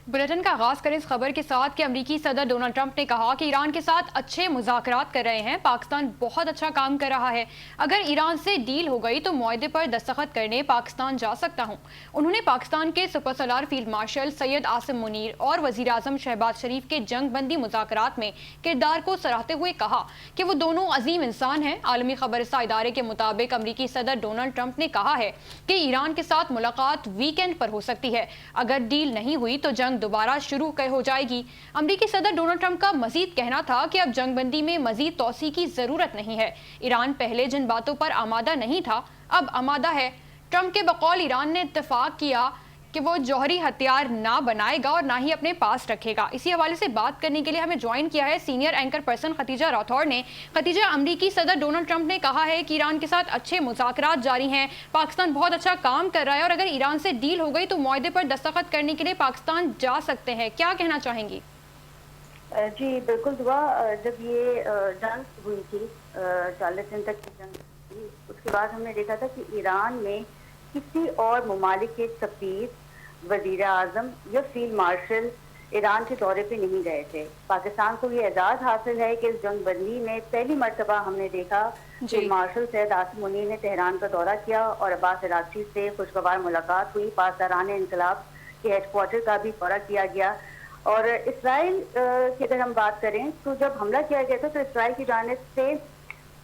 Bulletin का आगाज करें इस खबर के साथ कि अमेरिकी सदर डोनाल्ड ट्रंप ने कहा कि ईरान के साथ अच्छे मुज़ाकरात कर रहे हैं, पाकिस्तान बहुत अच्छा काम कर रहा है। अगर ईरान से डील हो गई तो मुआहदे पर दस्तखत करने पाकिस्तान जा सकता हूं। उन्होंने पाकिस्तान के super Salaar field marshal Syed Asim Munir और वजीर आजम शहबाज शरीफ के जंग बंदी मुज़ाकरात में किरदार को सराहते हुए कहा कि वो दोनों अजीम इंसान हैं। आलमी खबरसा इदारे के मुताबिक अमेरिकी सदर डोनाल्ड ट्रंप ने कहा है कि ईरान के साथ मुलाकात वीकेंड पर हो सकती है। अगर डील नहीं हुई तो जंग दोबारा शुरू हो जाएगी। अमेरिकी सदर डोनाल्ड ट्रंप का मजीद कहना था कि अब जंगबंदी में मजीद तौसी की जरूरत नहीं है। ईरान पहले जिन बातों पर आमादा नहीं था अब आमादा है। ट्रंप के बकौल ईरान ने इत्तेफाक किया कि वो जौहरी हथियार ना बनाएगा और ना ही अपने पास रखेगा। इसी हवाले से बात करने के लिए हमें ज्वाइन किया है senior anchor person Khatija Rathore ने। खतीजा, अमेरिकी सदर डोनाल्ड ट्रंप ने कहा है कि ईरान के साथ अच्छे मुज़ाकरात जारी हैं, पाकिस्तान बहुत अच्छा काम कर रहा है और अगर ईरान से डील हो गई तो मुआहदे पर दस्तखत करने के लिए पाकिस्तान जा सकते हैं। क्या कहना चाहेंगी? जी बिल्कुल दुआ, जब ये जंग हुई थी 40 दिन तक की जंग थी, उसके बाद हमने देखा था कि ईरान में किसी और ममालिक के सफीर, वजीर आजम या फील्ड मार्शल ईरान के दौरे पे नहीं गए थे। पाकिस्तान को ये एजाज़ हासिल है कि इस जंग बंदी में पहली मरतबा हमने देखा कि मार्शल सैयद आसिम मुनीर ने तेहरान का दौरा किया और अब्बास अरागची से खुशगवार मुलाकात हुई। पासदारान इनकलाब के हेडक्वार्टर का भी दौरा किया गया। और इसराइल की अगर हम बात करें तो जब हमला किया गया था तो इसराइल की जानिब से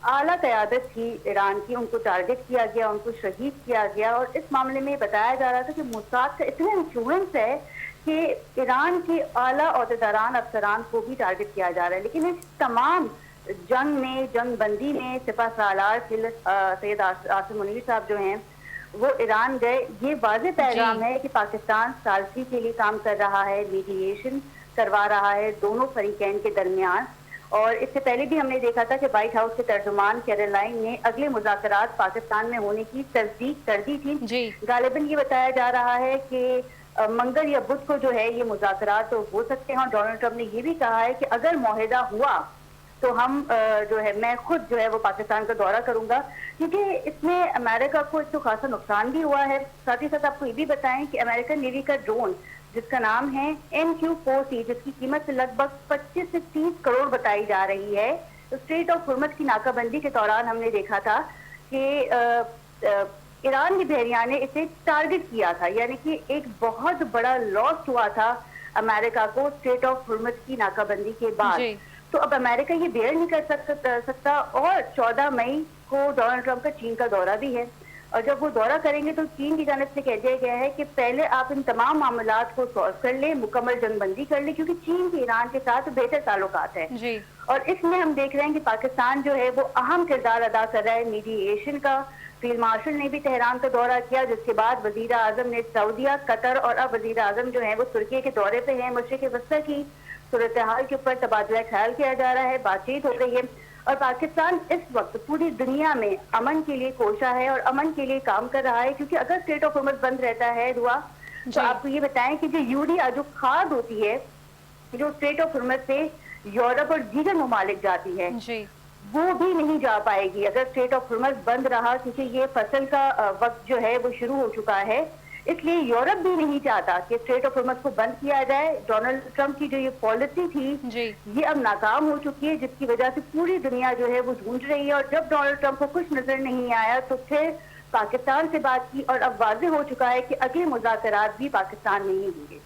आला क़यादत थी ईरान की, उनको टारगेट किया गया, उनको शहीद किया गया। और इस मामले में बताया जा रहा था कि मोसाद का इतना इन्फ्लुएंस है कि ईरान के आला ओहदेदारान अफसरान को भी टारगेट किया जा रहा है। लेकिन इस तमाम जंग में, जंग बंदी में सिपह सालार सैयद आसिम मुनीर साहब जो हैं वो ईरान गए। ये वाज़ेह पैगाम है कि पाकिस्तान सालसी के लिए काम कर रहा है, मीडिएशन करवा रहा है दोनों फरीकैन के दरमियान। और इससे पहले भी हमने देखा था कि व्हाइट हाउस के तर्जुमान कैरोलाइन ने अगले मुज़ाकरात पाकिस्तान में होने की तस्दीक कर दी थी। गालिबन ये बताया जा रहा है कि मंगल या बुध को जो है ये मुज़ाकरात तो हो सकते हैं। और डोनाल्ड ट्रंप ने ये भी कहा है कि अगर मुआहदा हुआ तो हम जो है मैं खुद जो है वो पाकिस्तान का दौरा करूंगा, क्योंकि इसमें अमेरिका को एक तो खासा नुकसान भी हुआ है। साथ ही साथ आपको ये भी बताएं कि अमेरिकन नेवी का ड्रोन जिसका नाम है MQ-4C, जिसकी कीमत से लगभग 25 से 30 करोड़ बताई जा रही है, तो स्ट्रेट ऑफ हुर्मुज़ की नाकाबंदी के दौरान हमने देखा था कि ईरान के बहरिया ने इसे टारगेट किया था, यानी कि एक बहुत बड़ा लॉस हुआ था अमेरिका को स्ट्रेट ऑफ हुर्मुज़ की नाकाबंदी के बाद। तो अब अमेरिका ये बेयर नहीं कर सकता। और 14 मई को डोनाल्ड ट्रंप का चीन का दौरा भी है और जब वो दौरा करेंगे तो चीन की जानिब से कह दिया गया है कि पहले आप इन तमाम मामलात को सॉल्व कर ले, मुकम्मल जंगबंदी कर ले, क्योंकि चीन के ईरान के साथ बेहतर ताल्लुकात है। और इसमें हम देख रहे हैं कि पाकिस्तान जो है वो अहम किरदार अदा कर रहा है मीडिएशन का। फील्ड मार्शल ने भी तेहरान का दौरा किया, जिसके बाद वजीर आजम ने सऊदीया, कतर और अब वजीर आजम जो है वो तुर्की के दौरे पे हैं। मशरिक़ वस्ता की सूरत हाल के ऊपर तबादला ख्याल किया जा रहा है, बातचीत हो रही है। और पाकिस्तान इस वक्त पूरी दुनिया में अमन के लिए कोशा है और अमन के लिए काम कर रहा है, क्योंकि अगर स्टेट ऑफ हुर्मुज़ बंद रहता है दुआ, तो आपको ये बताएं कि जो यूरिया, जो खाद होती है जो स्टेट ऑफ हुर्मुज़ से यूरोप और दीगर ममालिक जाती है, वो भी नहीं जा पाएगी अगर स्टेट ऑफ हुर्मुज़ बंद रहा, क्योंकि ये फसल का वक्त जो है वो शुरू हो चुका है। इसलिए यूरोप भी नहीं चाहता कि स्ट्रेट ऑफ हुर्मुज़ को बंद किया जाए। डोनाल्ड ट्रंप की जो ये पॉलिसी थी ये अब नाकाम हो चुकी है, जिसकी वजह से पूरी दुनिया जो है वो ढूंढ रही है। और जब डोनाल्ड ट्रंप को कुछ नजर नहीं आया तो फिर पाकिस्तान से बात की और अब वाज़ेह हो चुका है कि अगले मुज़ाकरात भी पाकिस्तान में ही होंगे।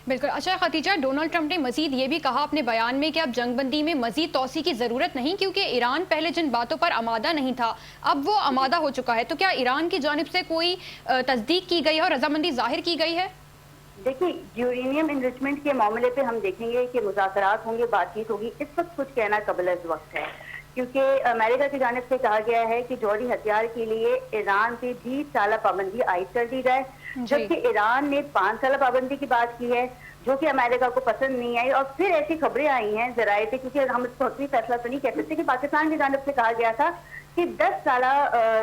बिल्कुल। अच्छा खतीजा, डोनाल्ड ट्रंप ने मजीद ये भी कहा अपने बयान में कि अब जंगबंदी में मजीद तौसी की जरूरत नहीं, क्योंकि ईरान पहले जिन बातों पर आमादा नहीं था अब वो आमादा हो चुका है। तो क्या ईरान की जानिब से कोई तस्दीक की गई है और रजामंदी जाहिर की गई है? देखिए, यूरेनियम इनरिचमेंट के मामले पे हम देखेंगे कि मुज़ाकरात होंगे, बातचीत होगी। इस वक्त कुछ कहना कबल अज़ वक्त है, क्योंकि अमेरिका की जानिब से कहा गया है कि जौहरी हथियार के लिए ईरान पे 20 साल पाबंदी आयद कर दी जाए, जबकि ईरान ने 5 साल पाबंदी की बात की है, जो कि अमेरिका को पसंद नहीं आई। और फिर ऐसी खबरें आई हैं जराए पे, क्योंकि हम इसको हकीकी फैसला तो नहीं कह सकते, कि पाकिस्तान की जानिब से कहा गया था कि 10 साल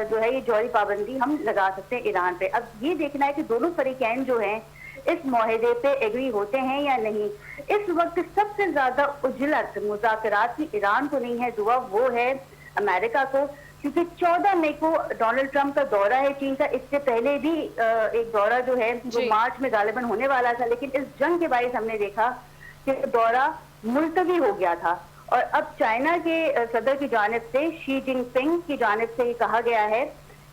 जो है ये जौहरी पाबंदी हम लगा सकते हैं ईरान पे। अब ये देखना है कि दोनों फरीकैन जो हैं इस मुआहदे पे एग्री होते हैं या नहीं। इस वक्त सबसे ज्यादा उजलत मुज़ाकरात की ईरान को नहीं है दुआ, वो है अमेरिका को, کیونکہ 14 مئی کو ڈونلڈ ٹرمپ کا دورہ ہے چین کا. اس سے پہلے بھی ایک دورہ جو ہے وہ جی مارچ میں غالباً ہونے والا تھا، لیکن اس جنگ کے باعث ہم نے دیکھا کہ دورہ ملتوی ہو گیا تھا. اور اب چائنا کے صدر کی جانب سے، شی جن پنگ کی جانب سے یہ کہا گیا ہے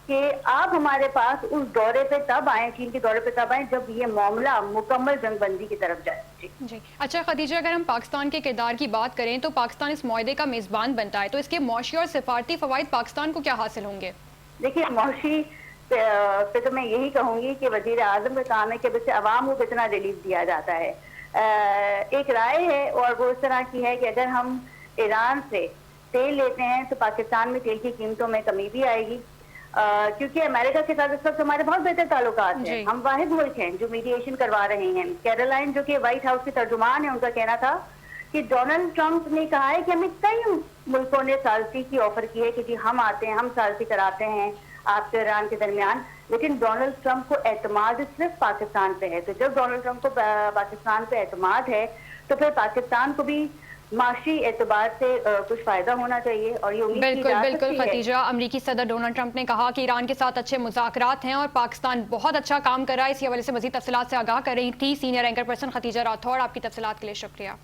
کہ آپ ہمارے پاس اس دورے پہ تب آئیں، چین کے دورے پہ تب آئیں جب یہ معاملہ مکمل جنگ بندی کی طرف جائے. جی جی. اچھا خدیجہ، اگر ہم پاکستان کے کردار کی بات کریں تو پاکستان اس معاہدے کا میزبان بنتا ہے، تو اس کے معاشی اور سفارتی فوائد پاکستان کو کیا حاصل ہوں گے؟ دیکھیے، معاشی پہ تو میں یہی کہوں گی کہ وزیر اعظم کا کام ہے کہ بس عوام کو کتنا ریلیف دیا جاتا ہے. ایک رائے ہے اور وہ اس طرح کی ہے کہ اگر ہم ایران سے تیل لیتے ہیں تو پاکستان میں تیل کی قیمتوں میں کمی بھی آئے گی، کیونکہ امریکہ کے ساتھ اس وقت ہمارے بہت بہتر تعلقات ہیں. جی ہم واحد ملک ہیں جو میڈیشن کروا رہے ہیں. کیرولائن جو کہ وائٹ ہاؤس کے ترجمان ہیں، ان کا کہنا تھا کہ ڈونلڈ ٹرمپ نے کہا ہے کہ ہمیں کئی ملکوں نے ثالثی کی آفر کی ہے کہ جی ہم آتے ہیں، ہم ثالثی کراتے ہیں آپ کے ایران کے درمیان، لیکن ڈونلڈ ٹرمپ کو اعتماد صرف پاکستان پہ ہے. تو جب ڈونلڈ ٹرمپ کو پاکستان پہ اعتماد ہے تو پھر پاکستان کو بھی معاشی اعتبار سے کچھ فائدہ ہونا چاہیے. اور یہ امید کی جا بالکل سکتی ہے. خدیجہ، امریکی صدر ڈونلڈ ٹرمپ نے کہا کہ ایران کے ساتھ اچھے مذاکرات ہیں اور پاکستان بہت اچھا کام کر رہا ہے. اسی حوالے سے مزید تفصیلات سے آگاہ کر رہی تھی senior anchor person Khadija Rathod. آپ کی تفصیلات کے لیے شکریہ.